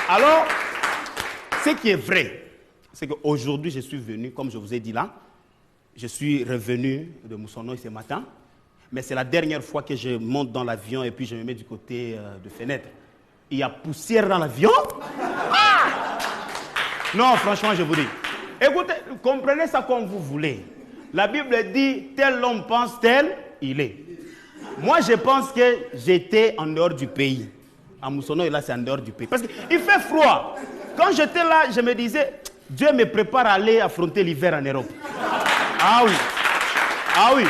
Alors, ce qui est vrai, c'est qu'aujourd'hui, je suis venu, comme je vous ai dit là, je suis revenu de Moussonoï ce matin, mais c'est la dernière fois que je monte dans l'avion et puis je me mets du côté de fenêtre. Il y a poussière dans l'avion. Ah! Non, franchement, je vous dis. Écoutez, comprenez ça comme vous voulez. La Bible dit, tel homme pense, tel il est. Moi, je pense que j'étais en dehors du pays. À Moussonoï, là, c'est en dehors du pays. Parce qu'il fait froid. Quand j'étais là, je me disais, Dieu me prépare à aller affronter l'hiver en Europe. Ah oui. Ah oui.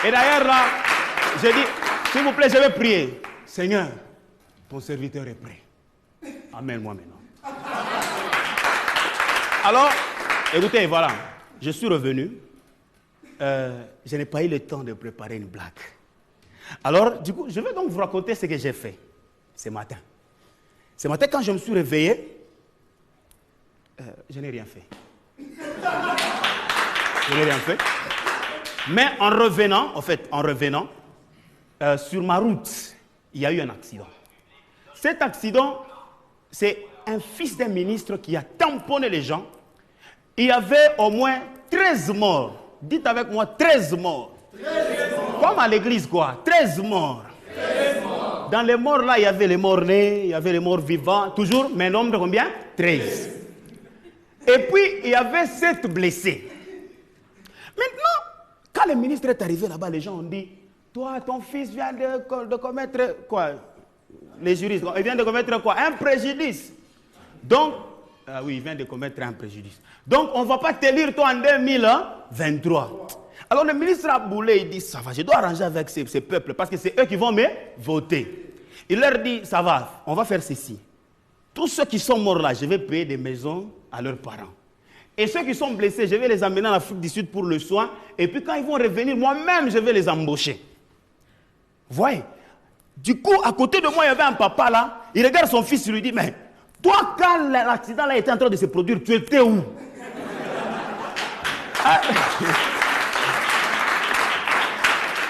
Et d'ailleurs, là, j'ai dit, s'il vous plaît, je vais prier. Seigneur, ton serviteur est prêt. Amène-moi maintenant. Alors, écoutez, voilà. Je suis revenu. Je n'ai pas eu le temps de préparer une blague. Alors, du coup, je vais donc vous raconter ce que j'ai fait ce matin. Ce matin, quand je me suis réveillé, je n'ai rien fait. Je n'ai rien fait. Mais en revenant, sur ma route, il y a eu un accident. Cet accident, c'est un fils d'un ministre qui a tamponné les gens. Il y avait au moins 13 morts. Dites avec moi, 13 morts. 13 morts. Comme à l'église, quoi. 13 morts. 13 morts. Dans les morts, là, il y avait les morts nés, il y avait les morts vivants, toujours, mais nombre de combien? 13. Et puis, il y avait 7 blessés. Maintenant, quand le ministre est arrivé là-bas, les gens ont dit, toi, ton fils vient de commettre quoi? Les juristes, il vient de commettre quoi? Un préjudice. Donc, oui, il vient de commettre un préjudice. Donc, on ne va pas te lire toi en 2023. Alors, le ministre a boulé, il dit, ça va, je dois arranger avec ces peuples parce que c'est eux qui vont me voter. Il leur dit, ça va, on va faire ceci. Tous ceux qui sont morts là, je vais payer des maisons à leurs parents. Et ceux qui sont blessés, je vais les emmener en Afrique du Sud pour le soin. Et puis quand ils vont revenir, moi-même, je vais les embaucher. Vous voyez? Du coup, à côté de moi, il y avait un papa là. Il regarde son fils, il lui dit, mais toi, quand l'accident là était en train de se produire, tu étais où?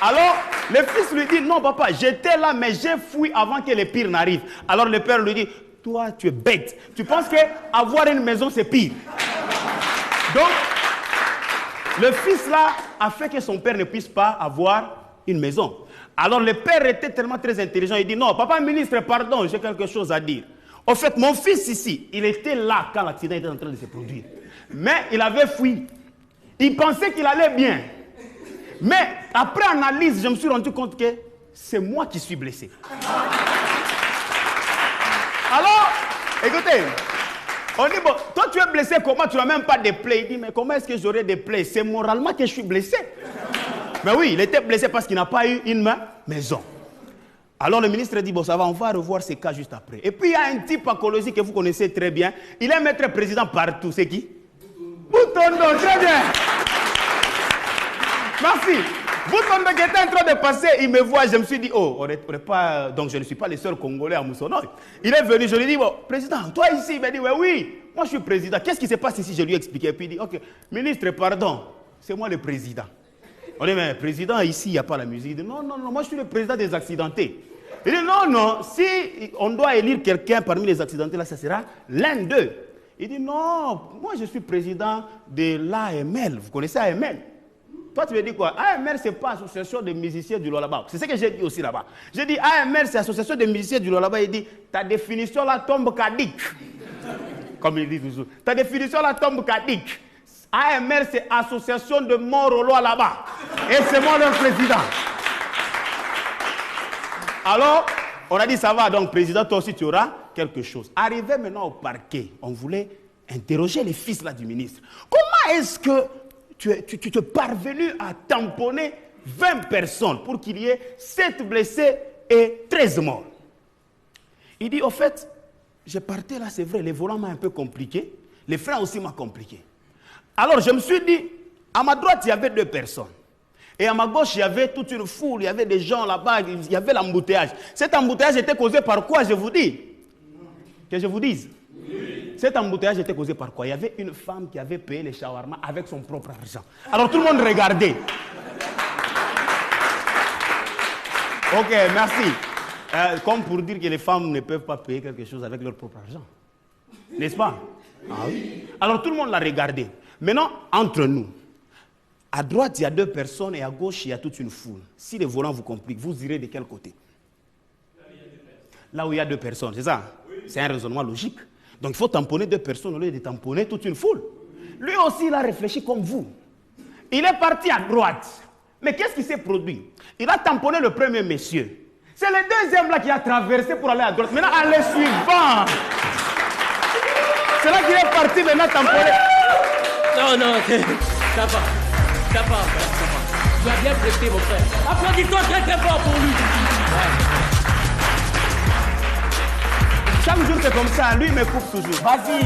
Alors, le fils lui dit, non papa, j'étais là, mais j'ai fui avant que le pire n'arrive. Alors le père lui dit, toi, tu es bête. Tu penses qu'avoir une maison, c'est pire. Donc, le fils là a fait que son père ne puisse pas avoir une maison. Alors le père était tellement très intelligent, il dit, non, papa ministre, pardon, j'ai quelque chose à dire. En fait, mon fils ici, il était là quand l'accident était en train de se produire. Mais il avait fui. Il pensait qu'il allait bien. Mais après analyse, je me suis rendu compte que c'est moi qui suis blessé. Alors, écoutez, on dit, bon, toi tu es blessé, comment tu n'as même pas de plaies? Il dit, mais comment est-ce que j'aurais des plaies? C'est moralement que je suis blessé. Mais oui, il était blessé parce qu'il n'a pas eu une maison. Alors le ministre dit, bon ça va, on va revoir ces cas juste après. Et puis il y a un type à Kolosi que vous connaissez très bien. Il est maître président partout. C'est qui? Boutondo, très bien. Merci. Boutondo qui était en train de passer, il me voit, je me suis dit, oh, on n'est pas... Donc je ne suis pas le seul Congolais à Moussonoï. Il est venu, je lui ai dit, bon, président, toi ici, il m'a dit, oui, moi je suis président. Qu'est-ce qui se passe ici? Je lui ai expliqué. Et puis il dit, ok, ministre, pardon, c'est moi le président. On dit, mais président, ici, il n'y a pas la musique. Il dit, non, moi je suis le président des accidentés. Il dit, non, si on doit élire quelqu'un parmi les accidentés, là, ça sera l'un d'eux. Il dit, non, moi je suis président de l'AML. Vous connaissez AML? Toi, tu me dis quoi? AML, ce n'est pas association de musiciens du Lualaba. C'est ce que j'ai dit aussi là-bas. J'ai dit, AML, c'est association de musiciens du Lualaba. Il dit, ta définition là tombe caduque. Comme il dit toujours. Ta définition là tombe caduque. AML, c'est association de morts au Lualaba. Et c'est moi leur président. Alors, on a dit, ça va, donc président, toi aussi tu auras quelque chose. Arrivé maintenant au parquet, on voulait interroger les fils là du ministre. Comment est-ce que tu es parvenu à tamponner 20 personnes pour qu'il y ait 7 blessés et 13 morts? Il dit, au fait, je partais là, c'est vrai, les volants m'ont un peu compliqué, les freins aussi m'ont compliqué. Alors je me suis dit, à ma droite, il y avait 2 personnes. Et à ma gauche, il y avait toute une foule, il y avait des gens là-bas, il y avait l'embouteillage. Cet embouteillage était causé par quoi, je vous dis? Que je vous dise? Oui. Cet embouteillage était causé par quoi? Il y avait une femme qui avait payé les shawarma avec son propre argent. Alors tout le monde regardait. Ok, merci. Comme pour dire que les femmes ne peuvent pas payer quelque chose avec leur propre argent. N'est-ce pas? Ah oui. Alors tout le monde l'a regardé. Maintenant, entre nous, à droite, il y a 2 personnes et à gauche, il y a toute une foule. Si les volants vous compliquent, vous irez de quel côté? Là où il y a 2 personnes, c'est ça? C'est un raisonnement logique. Donc il faut tamponner 2 personnes au lieu de tamponner toute une foule. Lui aussi, il a réfléchi comme vous. Il est parti à droite. Mais qu'est-ce qui s'est produit? Il a tamponné le premier monsieur. C'est le deuxième là qui a traversé pour aller à droite. Maintenant, à le suivant. C'est là qu'il est parti maintenant tamponner. Non, ça va. Tu as bien prêté, mon frère. Applaudis-toi très fort pour lui. Chaque jour, c'est comme ça. Lui, il me coupe toujours. Vas-y.